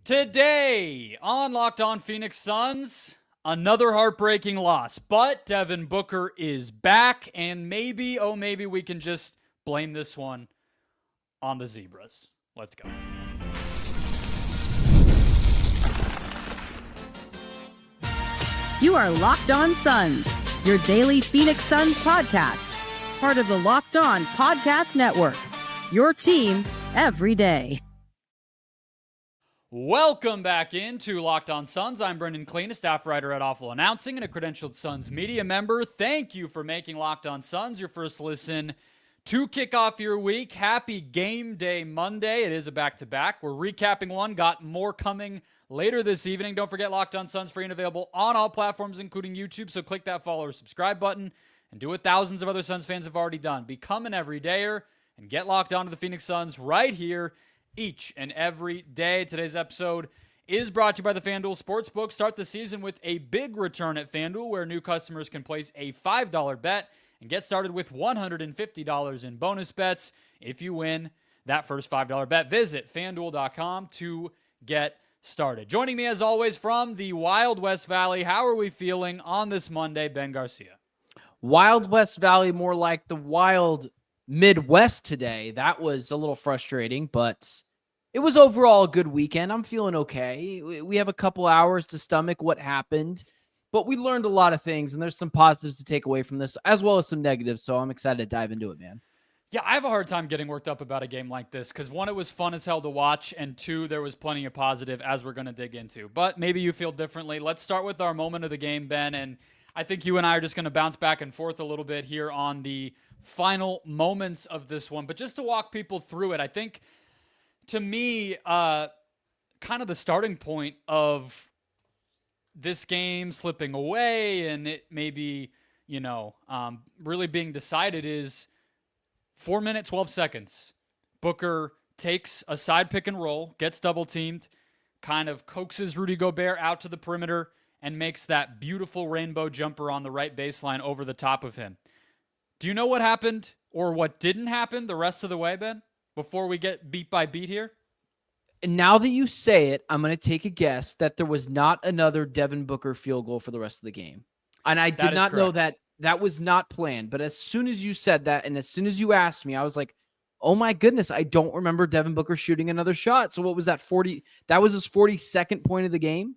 Today on Locked On Phoenix Suns, another heartbreaking loss, but Devin Booker is back, and maybe we can just blame this one on the Zebras. Let's go. You are Locked On Suns, your daily Phoenix Suns podcast, part of the Locked On Podcast Network, your team every day. Welcome back into Locked On Suns. I'm Brendon Kleen, a staff writer at Awful Announcing and a credentialed Suns media member. Thank you for making Locked On Suns your first listen to kick off your week. Happy Game Day Monday. It is a back-to-back. We're recapping one. Got more coming later this evening. Don't forget Locked On Suns free and available on all platforms, including YouTube. So click that follow or subscribe button and do what thousands of other Suns fans have already done. Become an everydayer and get locked on to the Phoenix Suns right here each and every day. Today's episode is brought to you by the FanDuel Sportsbook. Start the season with a big return at FanDuel, where new customers can place a $5 bet and get started with $150 in bonus bets if you win that first $5 bet. Visit FanDuel.com to get started. Joining me as always from the Wild West Valley, how are we feeling on this Monday, Ben Garcia? Wild West Valley, more like the Wild Midwest today. That was a little frustrating, but it was overall a good weekend. I'm feeling okay. We have a couple hours to stomach what happened, but we learned a lot of things, and there's some positives to take away from this, as well as some negatives, so I'm excited to dive into it, man. Yeah, I have a hard time getting worked up about a game like this because, one, it was fun as hell to watch, and two, there was plenty of positive, as we're going to dig into. But maybe you feel differently. Let's start with our moment of the game, Ben, and I think you and I are just going to bounce back and forth a little bit here on the final moments of this one. But just to walk people through it, I think, to me, kind of the starting point of this game slipping away and it maybe, really being decided is 4 minutes, 12 seconds. Booker takes a side pick and roll, gets double teamed, kind of coaxes Rudy Gobert out to the perimeter, and makes that beautiful rainbow jumper on the right baseline over the top of him. Do you know what happened or what didn't happen the rest of the way, Ben, before we get beat by beat here? And now that you say it, I'm going to take a guess that there was not another Devin Booker field goal for the rest of the game. And I did not know that was not planned. But as soon as you said that, and as soon as you asked me, I was like, oh my goodness, I don't remember Devin Booker shooting another shot. So what was that, 40? That was his 42nd point of the game?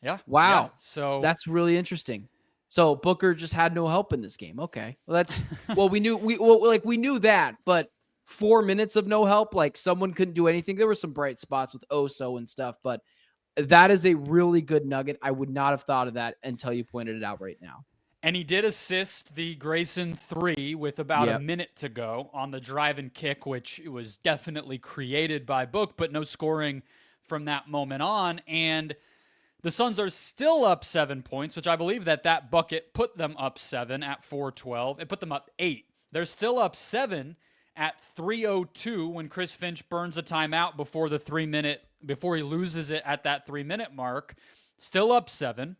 Yeah. Wow. Yeah, so that's really interesting. So Booker just had no help in this game. Okay. Well, that's, we knew that, but 4 minutes of no help, like someone couldn't do anything. There were some bright spots with Oso and stuff, but that is a really good nugget. I would not have thought of that until you pointed it out right now. And he did assist the Grayson 3 with about a minute to go on the drive and kick, which was definitely created by Book, but no scoring from that moment on. And the Suns are still up 7 points, which I believe that bucket put them up 7 at 4:12. It put them up 8. They're still up 7 at 3:02 when Chris Finch burns a timeout before he loses it at that 3-minute mark. Still up 7.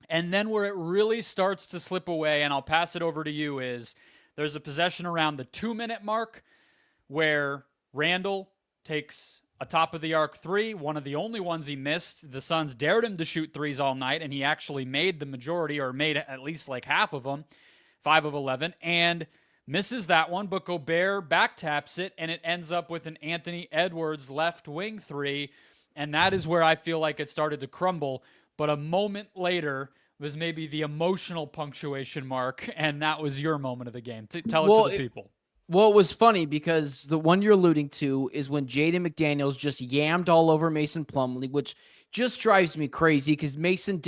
And then where it really starts to slip away, and I'll pass it over to you, is there's a possession around the 2-minute mark where Randle takes a top-of-the-arc 3, one of the only ones he missed. The Suns dared him to shoot threes all night, and he actually made the majority, or made at least like half of them, 5 of 11, and misses that one, but Gobert back taps it, and it ends up with an Anthony Edwards left wing 3, and that is where I feel like it started to crumble. But a moment later was maybe the emotional punctuation mark, and that was your moment of the game. Tell it to the people. Well, it was funny because the one you're alluding to is when Jaden McDaniels just yammed all over Mason Plumlee, which just drives me crazy because Mason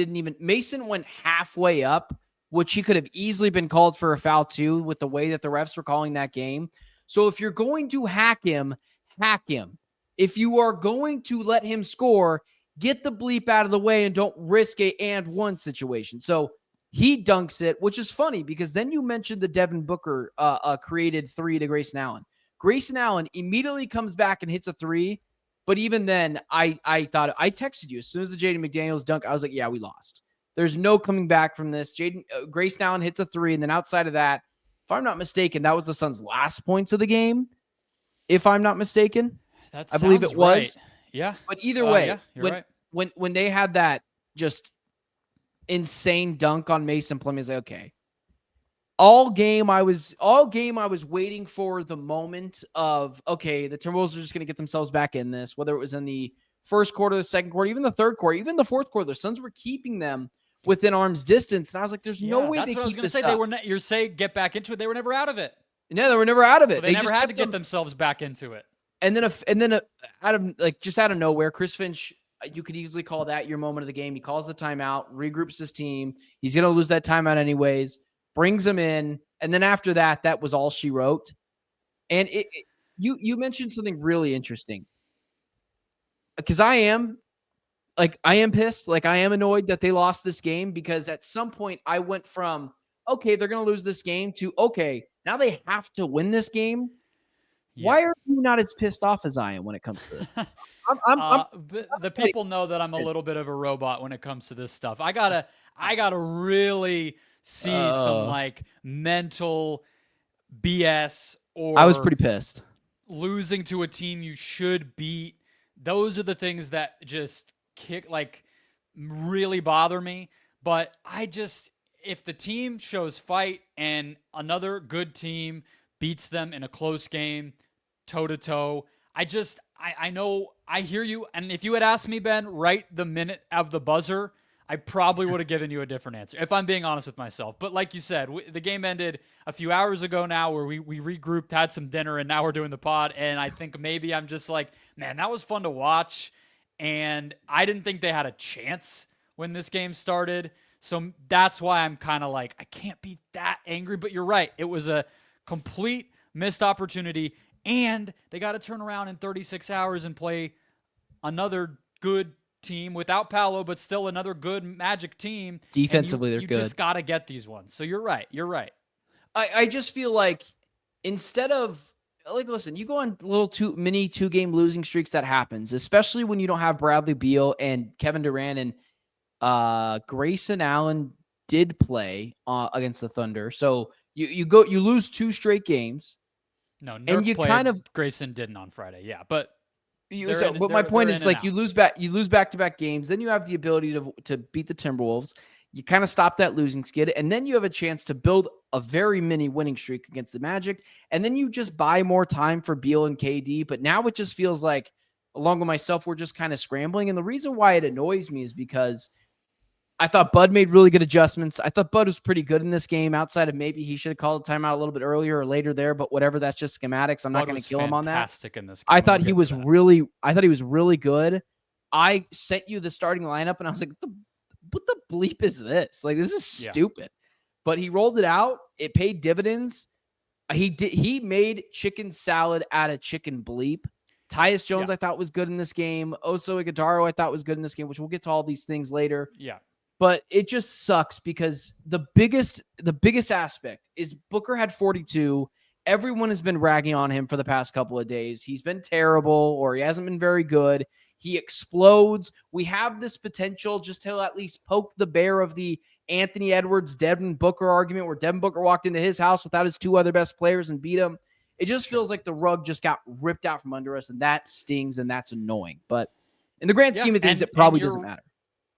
went halfway up, which he could have easily been called for a foul too with the way that the refs were calling that game. So if you're going to hack him, hack him. If you are going to let him score, get the bleep out of the way and don't risk a and one situation. So he dunks it, which is funny because then you mentioned the Devin Booker created 3 to Grayson Allen. Grayson Allen immediately comes back and hits a 3. But even then, I thought, I texted you as soon as the Jaden McDaniels dunk, I was like, yeah, we lost. There's no coming back from this. Grayson Allen hits a 3, and then outside of that, if I'm not mistaken, that was the Suns' last points of the game. If I'm not mistaken, I believe it was. Yeah. But either way, yeah, you're right. when they had that just insane dunk on Mason Plumlee, I was like, okay. All game I was waiting for the moment of, okay, the Timberwolves are just going to get themselves back in this, whether it was in the first quarter, the second quarter, even the third quarter, even the fourth quarter. The Suns were keeping them within arm's distance. And I was like, there's no way that's they what I was keep going to this say. up. They were you're saying get back into it. They were never out of it. No, they were never out of it. So they never just had to get themselves back into it. And then out of nowhere, Chris Finch, you could easily call that your moment of the game. He calls the timeout, regroups his team. He's going to lose that timeout anyways, brings him in. And then after that, that was all she wrote. And you mentioned something really interesting, because I am pissed. Like, I am annoyed that they lost this game, because at some point I went from, okay, they're going to lose this game, to, okay, now they have to win this game. Yeah. Why are you not as pissed off as I am when it comes to this? The people know that I'm a little bit of a robot when it comes to this stuff. I gotta really see some like mental BS, or I was pretty pissed. Losing to a team you should beat. Those are the things that just really bother me. But if the team shows fight and another good team beats them in a close game, toe-to-toe, I know, I hear you. And if you had asked me, Ben, right the minute of the buzzer, I probably would have given you a different answer, if I'm being honest with myself. But like you said, the game ended a few hours ago now, where we regrouped, had some dinner, and now we're doing the pod. And I think maybe I'm just like, man, that was fun to watch. And I didn't think they had a chance when this game started. So that's why I'm kind of like, I can't be that angry. But you're right. It was a complete missed opportunity. And they got to turn around in 36 hours and play another good team without Paolo, but still another good Magic team. Defensively, they're good. You just got to get these ones. So you're right. You're right. I just feel like, instead of, like, listen, you go on little mini 2-game losing streaks, that happens, especially when you don't have Bradley Beal and Kevin Durant, and Grayson Allen did play against the Thunder. So you lose 2 straight games. No, and you kind of, Grayson didn't on Friday. Yeah, but my point is, like, you lose back-to-back games, then you have the ability to beat the Timberwolves. You kind of stop that losing skid, and then you have a chance to build a very mini winning streak against the Magic, and then you just buy more time for Beal and KD. But now it just feels like, along with myself, we're just kind of scrambling. And the reason why it annoys me is because I thought Bud made really good adjustments. I thought Bud was pretty good in this game, outside of maybe he should have called a timeout a little bit earlier or later there, but whatever, that's just schematics. I'm not going to kill him on that. Fantastic in this game. I thought he was really good. I sent you the starting lineup and I was like, what the bleep is this? Like, this is stupid. But he rolled it out. It paid dividends. He made chicken salad out of chicken bleep. Tyus Jones, I thought, was good in this game. Oso Ighodaro, I thought, was good in this game, which we'll get to all these things later. Yeah. But it just sucks, because the biggest aspect is Booker had 42. Everyone has been ragging on him for the past couple of days. He's been terrible, or he hasn't been very good. He explodes. We have this potential just to at least poke the bear of the Anthony Edwards, Devin Booker argument, where Devin Booker walked into his house without his 2 other best players and beat him. It just feels like the rug just got ripped out from under us, and that stings, and that's annoying. But in the grand scheme of things, it probably doesn't matter.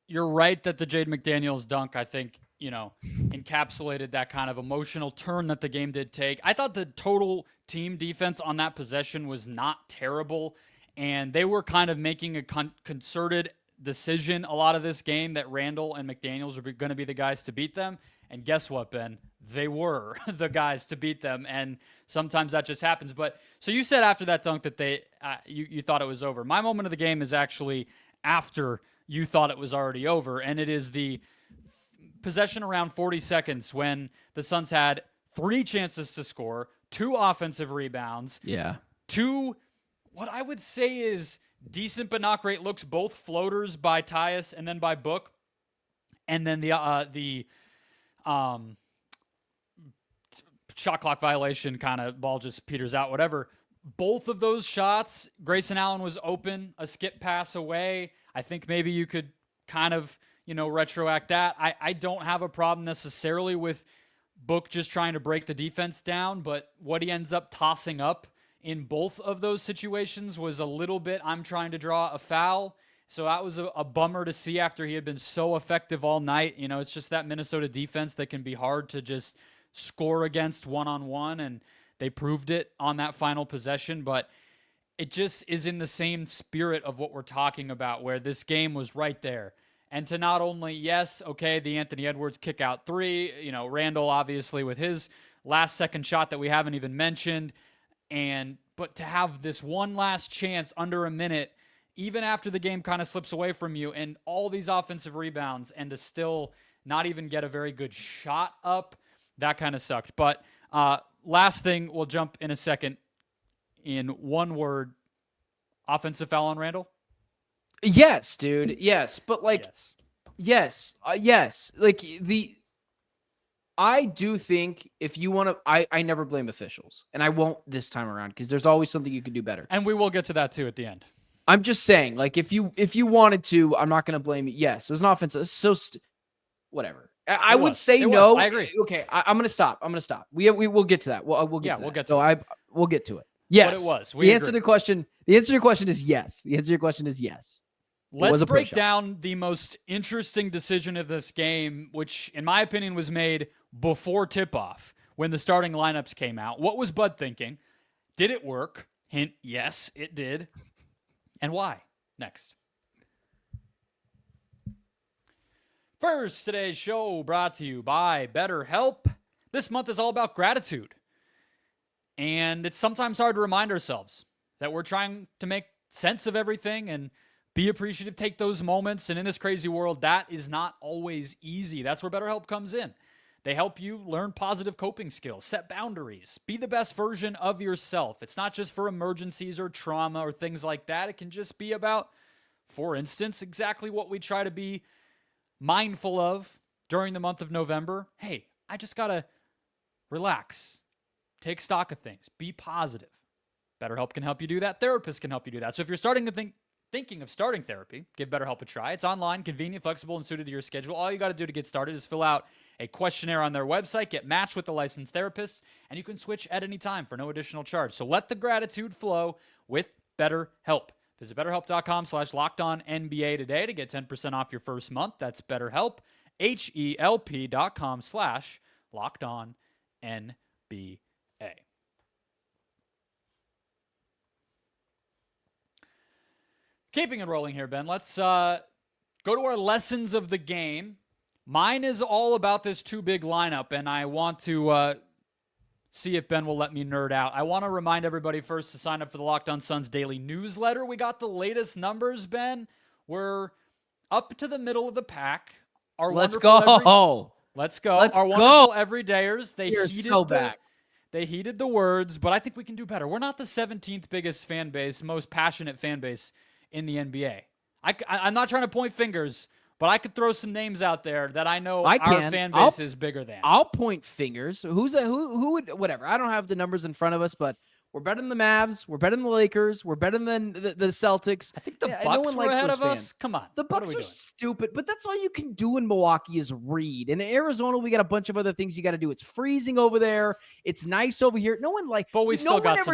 You're right that the Jaden McDaniels dunk, I think, encapsulated that kind of emotional turn that the game did take. I thought the total team defense on that possession was not terrible, and they were kind of making a concerted decision a lot of this game that Randle and McDaniels were going to be the guys to beat them. And guess what, Ben? They were the guys to beat them, and sometimes that just happens. But so you said after that dunk that you thought it was over. My moment of the game is actually after you thought it was already over, and it is the possession around 40 seconds when the Suns had 3 chances to score, 2 offensive rebounds, 2 what I would say is decent but not great looks, both floaters by Tyus and then by Book, and then the shot clock violation kind of ball just peters out, whatever. Both of those shots, Grayson Allen was open, a skip pass away. I think maybe you could kind of, retroact that. I don't have a problem necessarily with Book just trying to break the defense down, but what he ends up tossing up in both of those situations was a little bit, I'm trying to draw a foul. So that was a bummer to see after he had been so effective all night. It's just that Minnesota defense that can be hard to just score against one-on-one, and they proved it on that final possession. But it just is in the same spirit of what we're talking about, where this game was right there. And to not only, yes, okay, the Anthony Edwards kick out three, Randle obviously with his last second shot that we haven't even mentioned, but to have this one last chance under a minute, even after the game kind of slips away from you, and all these offensive rebounds, and to still not even get a very good shot up, that kind of sucked. But last thing, we'll jump in a second. In one word, offensive foul on Randle? Yes, dude. Yes. But yes. I do think if you want to, I never blame officials, and I won't this time around, because there's always something you could do better. And we will get to that too at the end. I'm just saying, if you wanted to, I'm not going to blame you. Yes, it was an offensive. Whatever. I would say no. I agree. Okay, I'm going to stop. We will get to that. We'll get to that. We'll get to it. We'll get to it. Yes. But it was. The answer to your question is yes. The answer to your question is yes. Let's break down the most interesting decision of this game, which in my opinion was made before tip-off when the starting lineups came out. What was Bud thinking? Did it work? Hint, yes, it did. And why? Next. First, today's show brought to you by BetterHelp. This month is all about gratitude. And it's sometimes hard to remind ourselves that we're trying to make sense of everything and be appreciative, take those moments. And in this crazy world, that is not always easy. That's where BetterHelp comes in. They help you learn positive coping skills, set boundaries, be the best version of yourself. It's not just for emergencies or trauma or things like that. It can just be about, for instance, exactly what we try to be mindful of during the month of November. Hey, I just got to relax, take stock of things, be positive. BetterHelp can help you do that. Therapists can help you do that. So if you're thinking of starting therapy, give BetterHelp a try. It's online, convenient, flexible, and suited to your schedule. All you got to do to get started is fill out a questionnaire on their website, get matched with a licensed therapist, and you can switch at any time for no additional charge. So let the gratitude flow with BetterHelp. Visit BetterHelp.com/LockedOnNBA today to get 10% off your first month. That's BetterHelp, HELP.com/LockedOnNBA. Keeping it rolling here, Ben. Let's go to our lessons of the game. Mine is all about this too big lineup, and I want to see if Ben will let me nerd out. I want to remind everybody first to sign up for the Locked On Suns daily newsletter. We got the latest numbers, Ben. We're up to the middle of the pack. Let's go. Let's go. Our wonderful everydayers. They heeded the words, but I think we can do better. We're not the 17th biggest fan base, most passionate fan base in the NBA. I'm not trying to point fingers, but I could throw some names out there that I know our fan base is bigger than. I'll point fingers. Who would, whatever. I don't have the numbers in front of us, but we're better than the Mavs. We're better than the Lakers. We're better than the Celtics. I think the Bucks were ahead of us. Come on. The Bucks are stupid, but that's all you can do in Milwaukee is read. In Arizona, we got a bunch of other things you got to do. It's freezing over there. It's nice over here. No one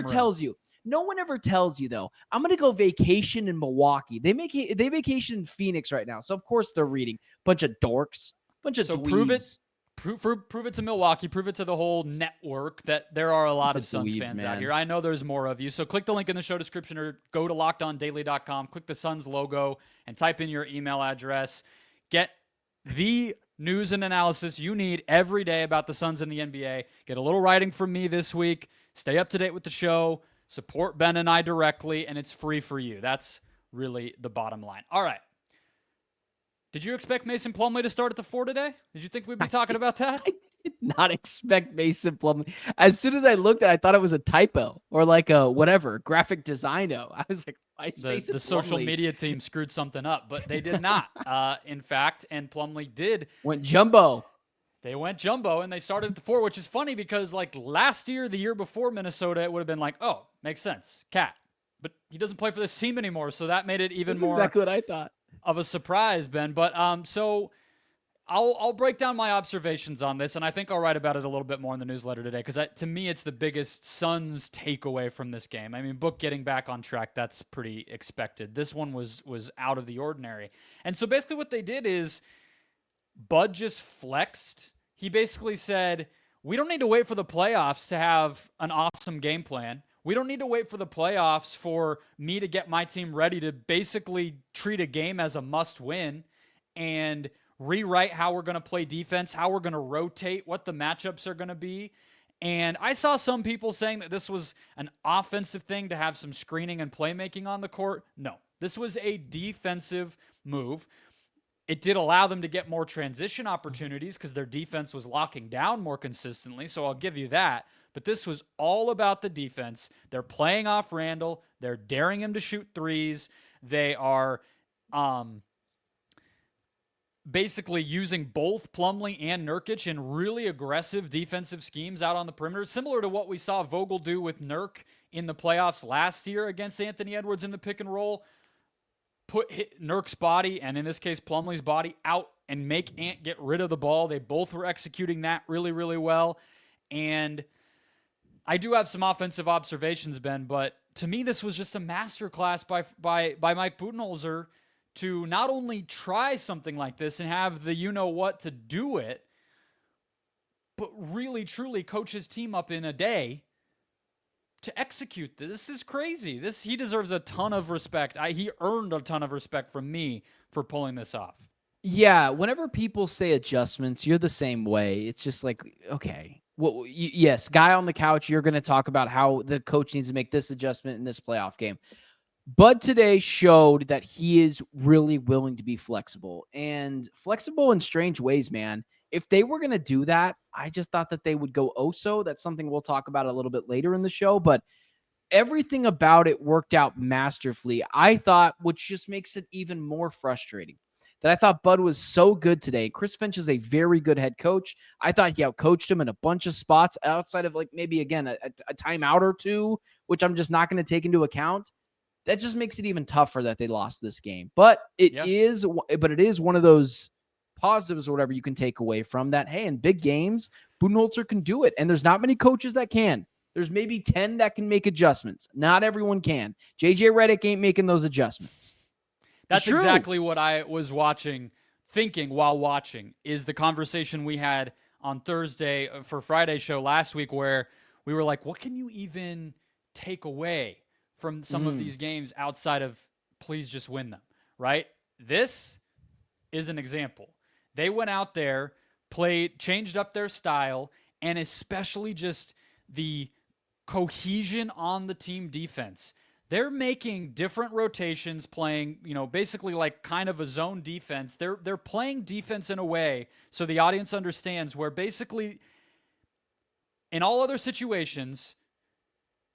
tells you. No one ever tells you, though, I'm going to go vacation in Milwaukee. They vacation in Phoenix right now. So, of course, they're reading. Bunch of dorks. Bunch of dweebs. Prove it to Milwaukee. Prove it to the whole network that there are a lot of Suns fans out here. I know there's more of you. So click the link in the show description or go to LockedOnDaily.com. Click the Suns logo and type in your email address. Get the news and analysis you need every day about the Suns and the NBA. Get a little writing from me this week. Stay up to date with the show. Support Ben and I directly, and it's free for you. That's really the bottom line. All right. Did you expect Mason Plumlee to start at the 4 today? Did you think we'd be talking about that? I did not expect Mason Plumlee. As soon as I looked at it, I thought it was a typo or like a whatever, graphic designo. I was like, why is Mason the social media team screwed something up, but they did not, in fact, and Plumlee did. Went jumbo. They went jumbo, and they started at the 4, which is funny because, like, last year, the year before Minnesota, it would have been like, oh, makes sense, Cat. But he doesn't play for this team anymore, so that made it even more exactly what I thought. Of a surprise, Ben. But so I'll break down my observations on this, and I think I'll write about it a little bit more in the newsletter today, because to me, it's the biggest Suns takeaway from this game. I mean, Book getting back on track, that's pretty expected. This one was out of the ordinary. And so basically what they did is Bud just flexed. He basically said, we don't need to wait for the playoffs to have an awesome game plan. We don't need to wait for the playoffs for me to get my team ready to basically treat a game as a must-win and rewrite how we're going to play defense, how we're going to rotate, what the matchups are going to be. And I saw some people saying that this was an offensive thing to have some screening and playmaking on the court. No, this was a defensive move. It did allow them to get more transition opportunities because their defense was locking down more consistently, so I'll give you that. But this was all about the defense. They're playing off Randle. They're daring him to shoot threes. They are basically using both Plumlee and Nurkic in really aggressive defensive schemes out on the perimeter, similar to what we saw Vogel do with Nurk in the playoffs last year against Anthony Edwards in the pick and roll. Hit Nurk's body, and in this case, Plumlee's body, out and make Ant get rid of the ball. They both were executing that really, really well. And I do have some offensive observations, Ben, but to me, this was just a masterclass by Mike Budenholzer to not only try something like this and have the you-know-what to do it, but really, truly coach his team up in a day to execute this. This is crazy. He deserves a ton of respect. He earned a ton of respect from me for pulling this off. Yeah, whenever people say adjustments, you're the same way. It's just like, okay, well, yes, guy on the couch, you're going to talk about how the coach needs to make this adjustment in this playoff game. Bud today showed that he is really willing to be flexible, and flexible in strange ways, man. If they were going to do that, I just thought that they would go Oso. That's something we'll talk about a little bit later in the show, but everything about it worked out masterfully. I thought, which just makes it even more frustrating, that I thought Bud was so good today. Chris Finch is a very good head coach. I thought he outcoached him in a bunch of spots outside of, like, maybe, again, a timeout or two, which I'm just not going to take into account. That just makes it even tougher that they lost this game. But it is one of those positives or whatever you can take away from that. Hey, in big games, Budenholzer can do it. And there's not many coaches that can. There's maybe 10 that can make adjustments. Not everyone can. JJ Redick ain't making those adjustments. That's exactly what I was thinking while watching, is the conversation we had on Thursday for Friday's show last week, where we were like, what can you even take away from some of these games outside of please just win them, right? This is an example. They went out there, changed up their style, and especially just the cohesion on the team defense. They're making different rotations, playing, basically like kind of a zone defense. They're playing defense in a way so the audience understands where basically in all other situations,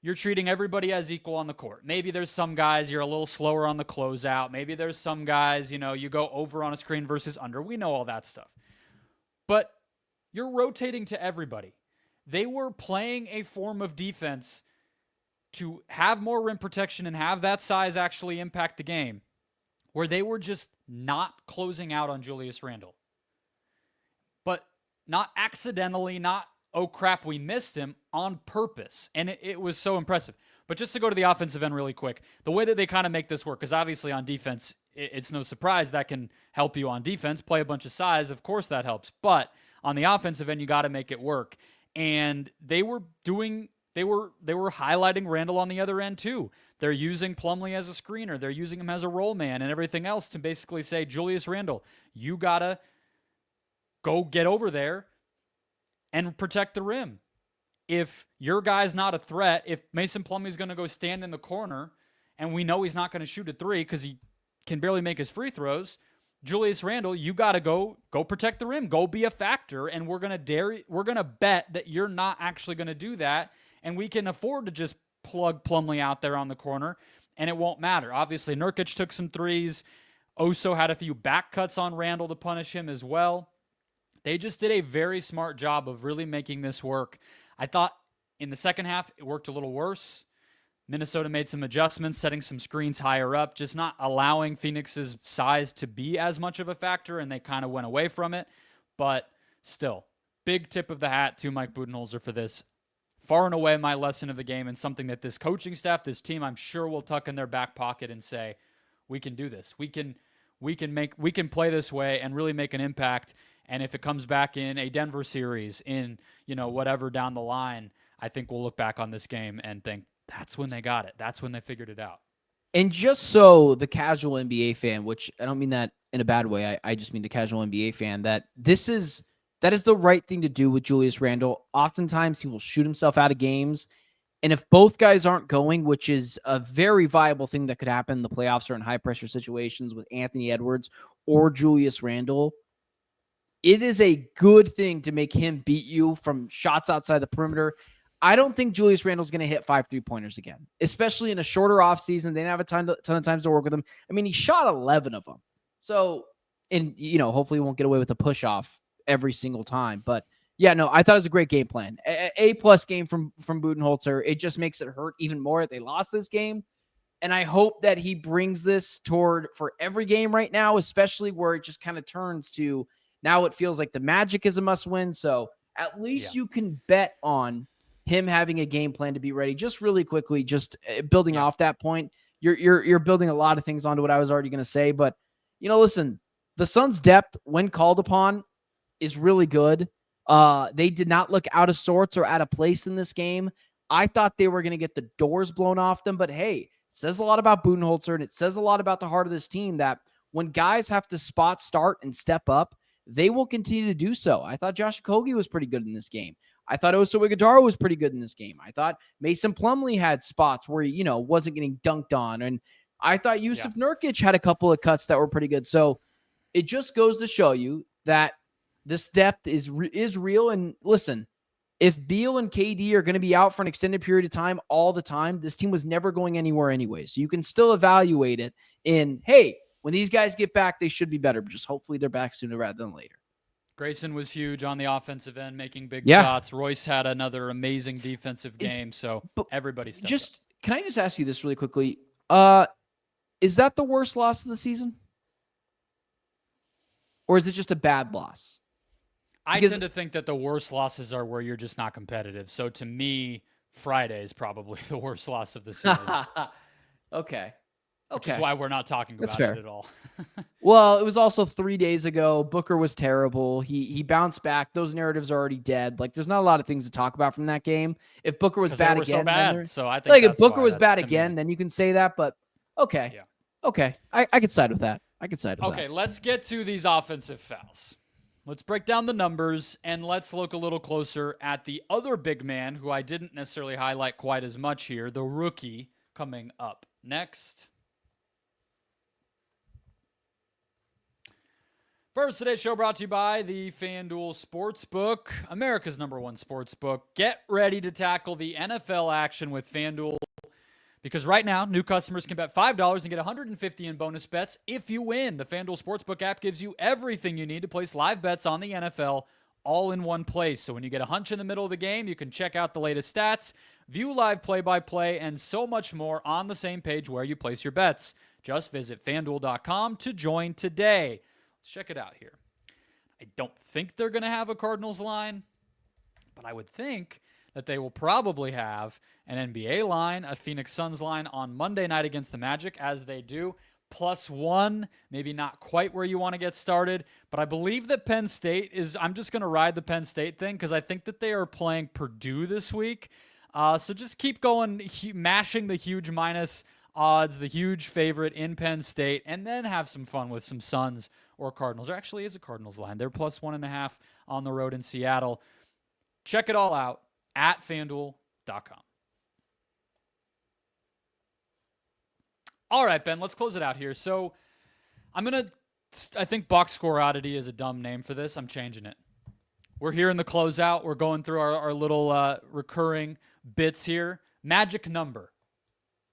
you're treating everybody as equal on the court. Maybe there's some guys you're a little slower on the closeout. Maybe there's some guys, you go over on a screen versus under. We know all that stuff. But you're rotating to everybody. They were playing a form of defense to have more rim protection and have that size actually impact the game, where they were just not closing out on Julius Randle. But not accidentally, not, oh crap, we missed him, on purpose. And it was so impressive. But just to go to the offensive end really quick, the way that they kind of make this work, because obviously on defense, it's no surprise that can help you on defense. Play a bunch of size, of course that helps. But on the offensive end, you got to make it work. And they were highlighting Randle on the other end too. They're using Plumlee as a screener. They're using him as a roll man and everything else to basically say, Julius Randle, you got to go get over there and protect the rim. If your guy's not a threat, if Mason Plumlee's going to go stand in the corner, and we know he's not going to shoot a three because he can barely make his free throws, Julius Randle, you got to go protect the rim, go be a factor, and we're going to bet that you're not actually going to do that, and we can afford to just plug Plumlee out there on the corner, and it won't matter. Obviously, Nurkic took some threes. Oso had a few back cuts on Randle to punish him as well. They just did a very smart job of really making this work. I thought in the second half, it worked a little worse. Minnesota made some adjustments, setting some screens higher up, just not allowing Phoenix's size to be as much of a factor, and they kind of went away from it. But still, big tip of the hat to Mike Budenholzer for this. Far and away my lesson of the game, and something that this coaching staff, this team, I'm sure will tuck in their back pocket and say, we can do this. We can play this way and really make an impact. And if it comes back in a Denver series, in, whatever down the line, I think we'll look back on this game and think, that's when they got it. That's when they figured it out. And just so the casual NBA fan, which I don't mean that in a bad way, I just mean the casual NBA fan, that is the right thing to do with Julius Randle. Oftentimes he will shoot himself out of games. And if both guys aren't going, which is a very viable thing that could happen in the playoffs or in high pressure situations with Anthony Edwards or Julius Randle, it is a good thing to make him beat you from shots outside the perimeter. I don't think Julius Randle's going to hit 5 3-pointers again, especially in a shorter offseason. They didn't have a ton of times to work with him. I mean, he shot 11 of them. So, and, hopefully he won't get away with a push-off every single time. But, yeah, no, I thought it was a great game plan. A-plus game from Budenholzer. It just makes it hurt even more that they lost this game. And I hope that he brings this for every game right now, especially where it just kind of turns to now it feels like the Magic is a must-win. So at least you can bet on him having a game plan to be ready. Just really quickly, just building off that point, you're building a lot of things onto what I was already going to say. But, listen, the Suns' depth when called upon is really good. They did not look out of sorts or out of place in this game. I thought they were going to get the doors blown off them, but hey, it says a lot about Budenholzer, and it says a lot about the heart of this team that when guys have to spot start and step up, they will continue to do so. I thought Josh Okogie was pretty good in this game. I thought Oso Ighodaro was pretty good in this game. I thought Mason Plumlee had spots where he, wasn't getting dunked on. And I thought Jusuf Nurkic had a couple of cuts that were pretty good. So it just goes to show you that this depth is real. And listen, if Beal and KD are going to be out for an extended period of time all the time, this team was never going anywhere anyway. So you can still evaluate it in, hey, when these guys get back, they should be better. But just hopefully they're back sooner rather than later. Grayson was huge on the offensive end, making big shots. Royce had another amazing defensive game. So everybody stepped up. Can I just ask you this really quickly? Is that the worst loss of the season? Or is it just a bad loss? I tend to think that the worst losses are where you're just not competitive. So to me, Friday is probably the worst loss of the season. Okay. Which is why we're not talking about it at all. Well, it was also 3 days ago. Booker was terrible. He bounced back. Those narratives are already dead. Like, there's not a lot of things to talk about from that game. If Booker was bad again, so I think if Booker was bad again, then you can say that. But okay, I could side with that. Okay, let's get to these offensive fouls. Let's break down the numbers, and let's look a little closer at the other big man who I didn't necessarily highlight quite as much here, the rookie, coming up next. First, today's show brought to you by the FanDuel Sportsbook, America's number one sportsbook. Get ready to tackle the NFL action with FanDuel, because right now, new customers can bet $5 and get $150 in bonus bets if you win. The FanDuel Sportsbook app gives you everything you need to place live bets on the NFL all in one place. So when you get a hunch in the middle of the game, you can check out the latest stats, view live play-by-play, and so much more on the same page where you place your bets. Just visit FanDuel.com to join today. Let's check it out here. I don't think they're going to have a Cardinals line, but I would think that they will probably have an NBA line, a Phoenix Suns line on Monday night against the Magic, as they do. +1, maybe not quite where you want to get started, but I believe that Penn State is, I'm just going to ride the Penn State thing because I think that they are playing Purdue this week. So just keep going, mashing the huge minus odds, the huge favorite in Penn State, and then have some fun with some Suns or Cardinals. There actually is a Cardinals line. They're +1.5 on the road in Seattle. Check it all out at FanDuel.com. All right, Ben, let's close it out here. So I think box score oddity is a dumb name for this. I'm changing it. We're here in the closeout. We're going through our little recurring bits here. Magic number.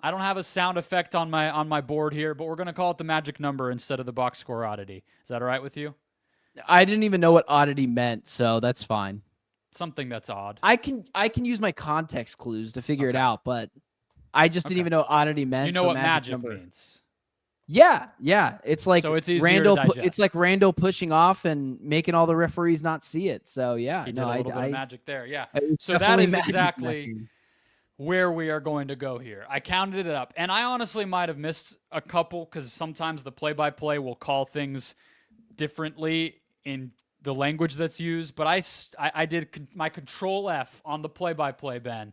I don't have a sound effect on my board here, but we're going to call it the magic number instead of the box score oddity. Is that all right with you? I didn't even know what oddity meant, so that's fine. Something that's odd. I can use my context clues to figure it out, but I just didn't even know what oddity meant. You know so what magic number means. Yeah. It's like so it's easier Randle. to digest. It's like Randle pushing off and making all the referees not see it. So yeah, he did a little bit of magic there. Yeah. So that definitely is magic exactly where we are going to go here. I counted it up, and I honestly might have missed a couple because sometimes the play-by-play will call things differently in the language that's used. But I did my Control F on the play-by-play, Ben,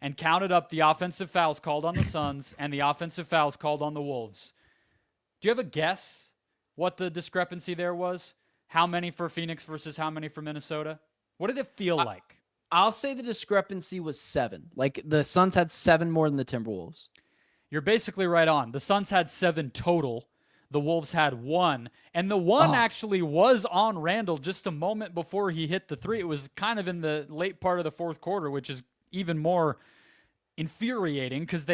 and counted up the offensive fouls called on the Suns and the offensive fouls called on the Wolves. Do you have a guess what the discrepancy there was? How many for Phoenix versus how many for Minnesota? What did it feel like? I'll say the discrepancy was 7. Like the Suns had 7 more than the Timberwolves. You're basically right on. The Suns had 7 total. The Wolves had 1. And the 1 actually was on Randle just a moment before he hit the 3. It was kind of in the late part of the fourth quarter, which is even more infuriating because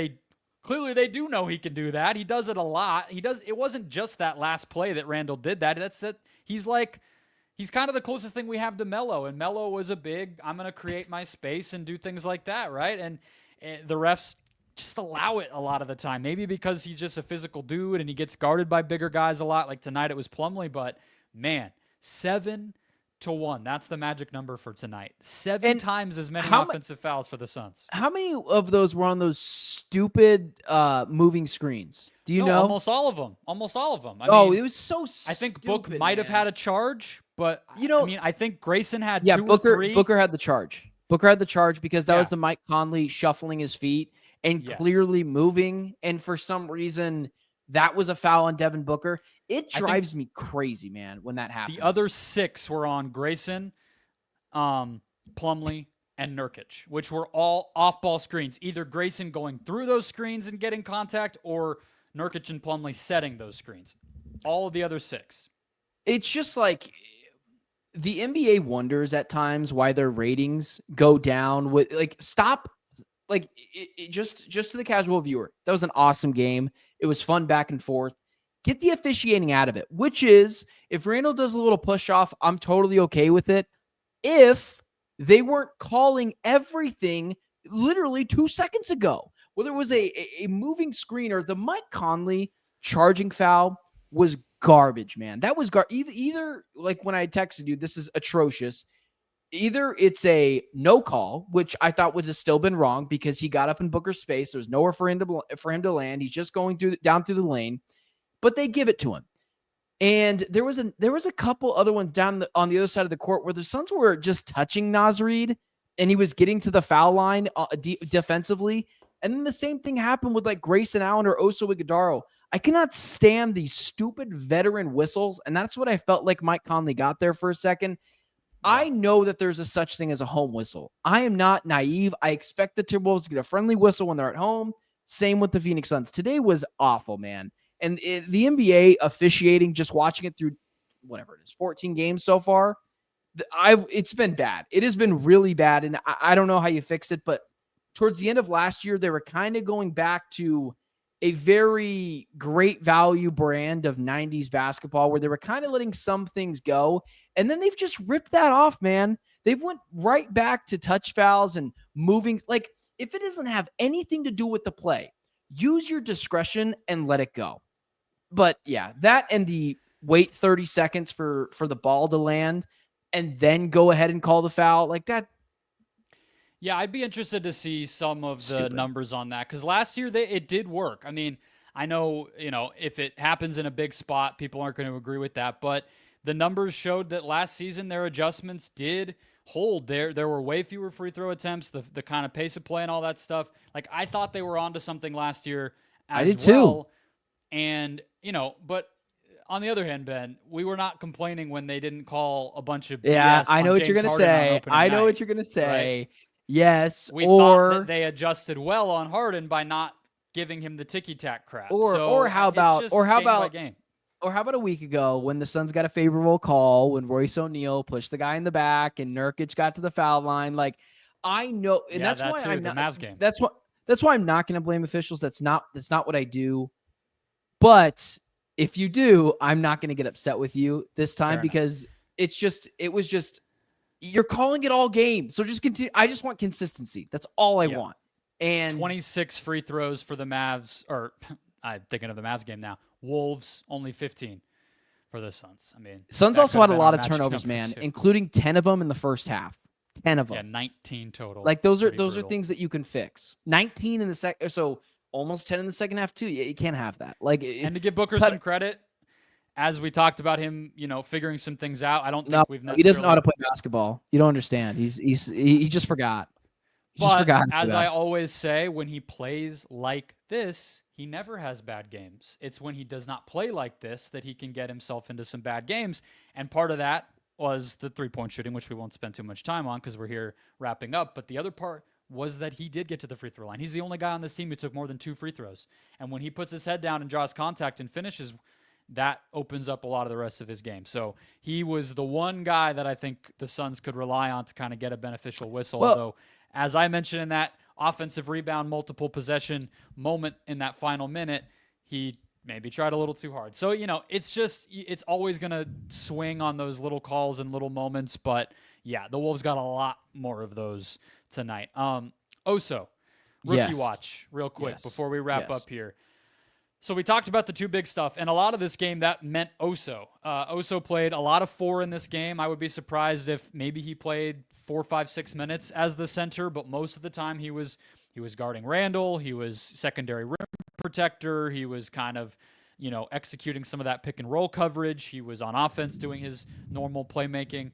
clearly they do know he can do that. He does it a lot. It wasn't just that last play that Randle did that. That's it. He's kind of the closest thing we have to Melo, and Melo was a big, I'm going to create my space and do things like that, right? And the refs just allow it a lot of the time. Maybe because he's just a physical dude and he gets guarded by bigger guys a lot. Like tonight it was Plumlee, but man, 7-1. That's the magic number for tonight. 7 times as many offensive fouls for the Suns. How many of those were on those stupid moving screens? Do you know? Almost all of them. I mean, it was so stupid. I think Book might have had a charge, but I think Grayson had 2 Booker, or 3. Booker had the charge. Booker had the charge because that was the Mike Conley shuffling his feet and clearly moving. And for some reason, that was a foul on Devin Booker. It drives me crazy, man, when that happens. The other 6 were on Grayson, Plumlee, and Nurkic, which were all off-ball screens. Either Grayson going through those screens and getting contact, or Nurkic and Plumlee setting those screens. All of the other 6. It's just like the NBA wonders at times why their ratings go down. With stop. Just to the casual viewer, that was an awesome game. It was fun back and forth. Get the officiating out of it, which is if Randle does a little push off, I'm totally okay with it. If they weren't calling everything literally 2 seconds ago, whether it was a moving screen or the Mike Conley charging foul was garbage, man. That was either like when I texted you, this is atrocious. Either it's a no call, which I thought would have still been wrong because he got up in Booker's space. There was nowhere for him to land. He's just going down through the lane, but they give it to him. And there was a couple other ones down on the other side of the court where the Suns were just touching Naz Reid and he was getting to the foul line defensively. And then the same thing happened with like Grayson Allen or Oso Ighodaro. I cannot stand these stupid veteran whistles. And that's what I felt like Mike Conley got there for a second. I know that there's a such thing as a home whistle. I am not naive. I expect the Timberwolves to get a friendly whistle when they're at home. Same with the Phoenix Suns. Today was awful, man. And the NBA officiating, just watching it through whatever it is, 14 games so far, it's been bad. It has been really bad, and I don't know how you fix it, but towards the end of last year, they were kind of going back to a very great value brand of 90s basketball where they were kind of letting some things go. And then they've just ripped that off, man. They've went right back to touch fouls and moving. Like, if it doesn't have anything to do with the play, use your discretion and let it go. But yeah, that and the wait 30 seconds for the ball to land and then go ahead and call the foul like that. Yeah, I'd be interested to see some of the numbers on that because last year it did work. I mean, I know, if it happens in a big spot, people aren't going to agree with that, but the numbers showed that last season their adjustments did hold. There were way fewer free throw attempts, the kind of pace of play and all that stuff. Like, I thought they were onto something last year as I did well. Too. And, but on the other hand, Ben, we were not complaining when they didn't call a bunch of BS I know on what you're James going to Harden say. I know what you're going to say. Right? Yes. We thought that they adjusted well on Harden by not giving him the ticky-tack crap. Or how about game. Or how about a week ago when the Suns got a favorable call when Royce O'Neal pushed the guy in the back and Nurkic got to the foul line? Like, I know, and that's why I'm not. Mavs game. That's why I'm not going to blame officials. That's not what I do. But if you do, I'm not going to get upset with you this time because it was just you're calling it all game. So just continue. I just want consistency. That's all I want. And 26 free throws for the Mavs, or I'm thinking of the Mavs game now. Wolves only 15 for the Suns. I mean, Suns that also could have had a been lot our of magic turnovers, number man, too. including 10 of them in the first half. 10 of them. Yeah, 19 total. Like those are Brutal. things that you can fix. 19 in the second, so almost 10 in the second half too. You can't have that. Like, and to give Booker some credit, as we talked about him, figuring some things out. I don't think we've necessarily. He doesn't know how to play basketball. You don't understand. He just forgot. As I always say, when he plays like this, he never has bad games. It's when he does not play like this that he can get himself into some bad games. And part of that was the three-point shooting, which we won't spend too much time on because we're here wrapping up. But the other part was that he did get to the free throw line. He's the only guy on this team who took more than 2 free throws. And when he puts his head down and draws contact and finishes, that opens up a lot of the rest of his game. So he was the one guy that I think the Suns could rely on to kind of get a beneficial whistle. Although, as I mentioned in that offensive rebound, multiple possession moment in that final minute, he maybe tried a little too hard. So, it's always going to swing on those little calls and little moments. But, yeah, the Wolves got a lot more of those tonight. Oso, rookie watch real quick before we wrap up here. So we talked about the two big stuff, and a lot of this game, that meant Oso. Oso played a lot of 4 in this game. I would be surprised if maybe he played 4, 5, 6 minutes as the center, but most of the time he was guarding Randle. He was secondary rim protector. He was kind of, executing some of that pick and roll coverage. He was on offense doing his normal playmaking.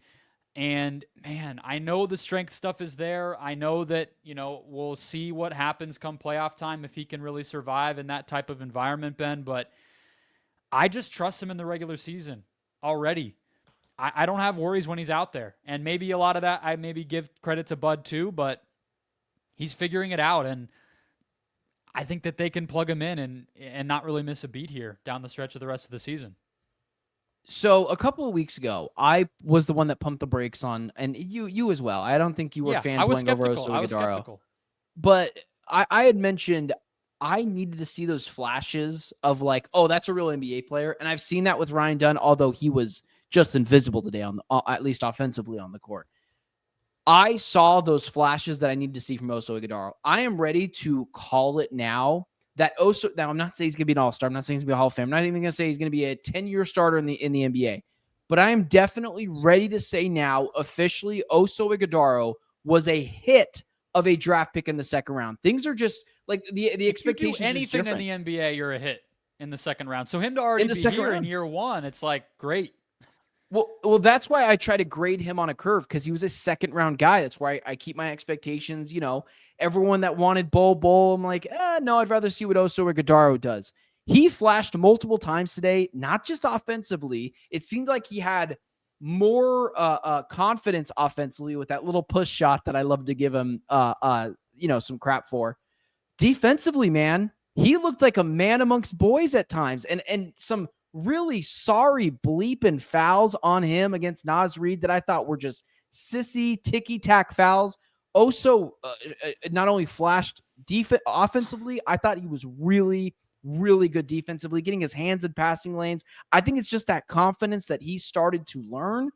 And, man, I know the strength stuff is there. I know that, we'll see what happens come playoff time if he can really survive in that type of environment, Ben. But I just trust him in the regular season already. I don't have worries when he's out there. And maybe a lot of that I maybe give credit to Bud too, but he's figuring it out. And I think that they can plug him in and not really miss a beat here down the stretch of the rest of the season. So a couple of weeks ago, I was the one that pumped the brakes on, and you as well. I don't think you were fanboying over Oso Ighodaro. But I had mentioned I needed to see those flashes of like, oh, that's a real NBA player. And I've seen that with Ryan Dunn, although he was just invisible today, at least offensively on the court. I saw those flashes that I needed to see from Oso Ighodaro. I am ready to call it now. That Oso, now I'm not saying he's going to be an all-star. I'm not saying he's going to be a Hall of Fame. I'm not even going to say he's going to be a 10-year starter in the NBA. But I am definitely ready to say now, officially, Oso Ighodaro was a hit of a draft pick in the second round. Things are just like the expectations. If you do anything in the NBA, you're a hit in the second round. So him to already be here in year one, it's like great. Well, that's why I try to grade him on a curve, because he was a second round guy. That's why I keep my expectations. Everyone that wanted Bol, I'm like, no, I'd rather see what Oso Ighodaro does. He flashed multiple times today, not just offensively. It seemed like he had more confidence offensively with that little push shot that I love to give him, some crap for. Defensively, man, he looked like a man amongst boys at times, and some really sorry bleeping fouls on him against Naz Reid that I thought were just sissy ticky-tack fouls. Oso not only flashed offensively, I thought he was really, really good defensively, getting his hands in passing lanes. I think it's just that confidence that he started to learn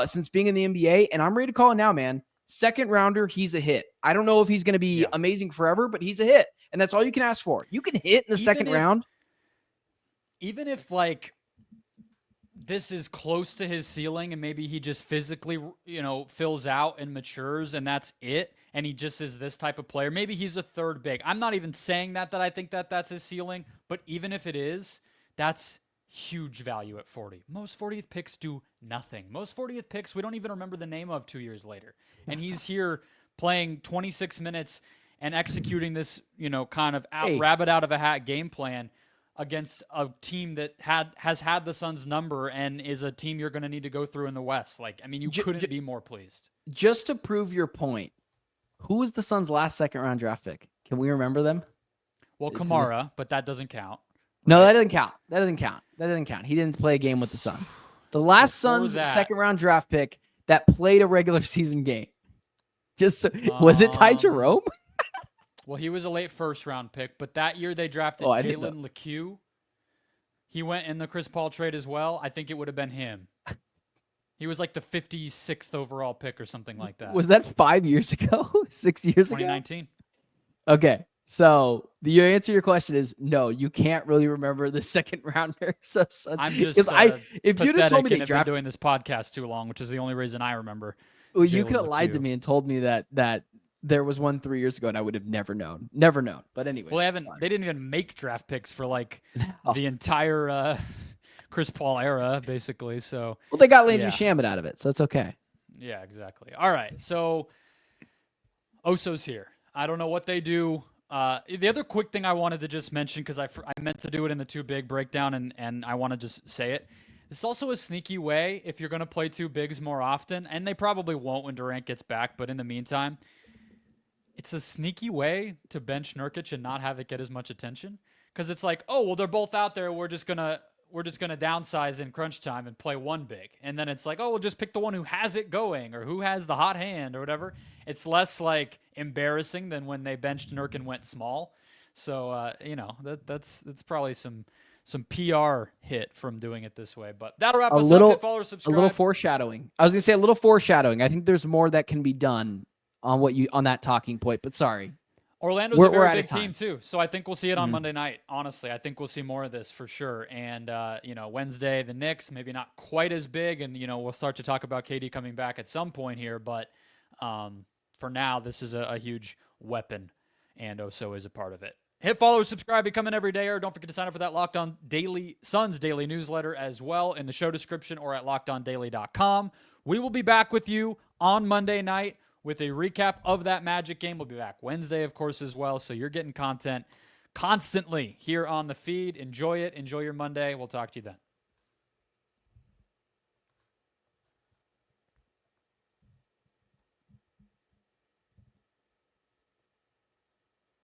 since being in the NBA, and I'm ready to call it now, man. Second rounder, he's a hit. I don't know if he's going to be amazing forever, but he's a hit, and that's all you can ask for. You can hit in the second round. Even if, like, this is close to his ceiling and maybe he just physically, fills out and matures and that's it, and he just is this type of player, maybe he's a third big. I'm not even saying that I think that's his ceiling, but even if it is, that's huge value at 40. Most 40th picks do nothing. Most 40th picks we don't even remember the name of 2 years later. And he's here playing 26 minutes and executing this, kind of rabbit out of a hat game plan against a team that has had the Suns' number and is a team you're going to need to go through in the West. Like, I mean, you couldn't be more pleased. Just to prove your point, who was the Suns' last second-round draft pick? Can we remember them? Well, Kamara, but that doesn't count. No, that doesn't count. That doesn't count. He didn't play a game with the Suns. The last Suns second-round draft pick that played a regular season game. Was it Ty Jerome? Well, he was a late first-round pick, but that year they drafted Jalen LeCue. He went in the Chris Paul trade as well. I think it would have been him. He was like the 56th overall pick or something like that. Was that 5 years ago? 6 years ago? 2019. Okay. So the answer to your question is no, you can't really remember the second rounder. I'm just if you'd have told me and they have drafted, been doing this podcast too long, which is the only reason I remember. well, you could Jalen have lied to McHugh. me and told me that there was one 3 years ago, and I would have never known. Never known. But anyways, Well, they didn't even make draft picks for like No. the entire Chris Paul era, basically. So Well, they got Landry Shamet out of it, so it's okay. yeah, exactly. All right, so Oso's here. I don't know what they do. The other quick thing I wanted to just mention, because I meant to do it in the too big breakdown, and I want to just say it. It's also a sneaky way if you're going to play two bigs more often, and they probably won't when Durant gets back, but in the meantime, it's a sneaky way to bench Nurkic and not have it get as much attention. Because it's like, oh, well, they're both out there. We're just gonna downsize in crunch time and play one big. And then it's like, oh, we'll just pick the one who has it going or who has the hot hand or whatever. It's less like embarrassing than when they benched Nurk and went small. So that's probably some PR hit from doing it this way. But that'll wrap us up. Hit follow or subscribe. A little foreshadowing. I was gonna say a little foreshadowing. I think there's more that can be done on that talking point. But sorry. Orlando's a very big team too, so I think we'll see it on Monday night. Honestly, I think we'll see more of this for sure. And Wednesday, the Knicks, maybe not quite as big, and we'll start to talk about KD coming back at some point here. But for now, this is a huge weapon, and Oso is a part of it. Hit follow, subscribe, become an everydayer. Don't forget to sign up for that Locked On Daily Suns daily newsletter as well in the show description or at lockedondaily.com. We will be back with you on Monday night with a recap of that Magic game. We'll be back Wednesday, of course, as well. So you're getting content constantly here on the feed. Enjoy it. Enjoy your Monday. We'll talk to you then.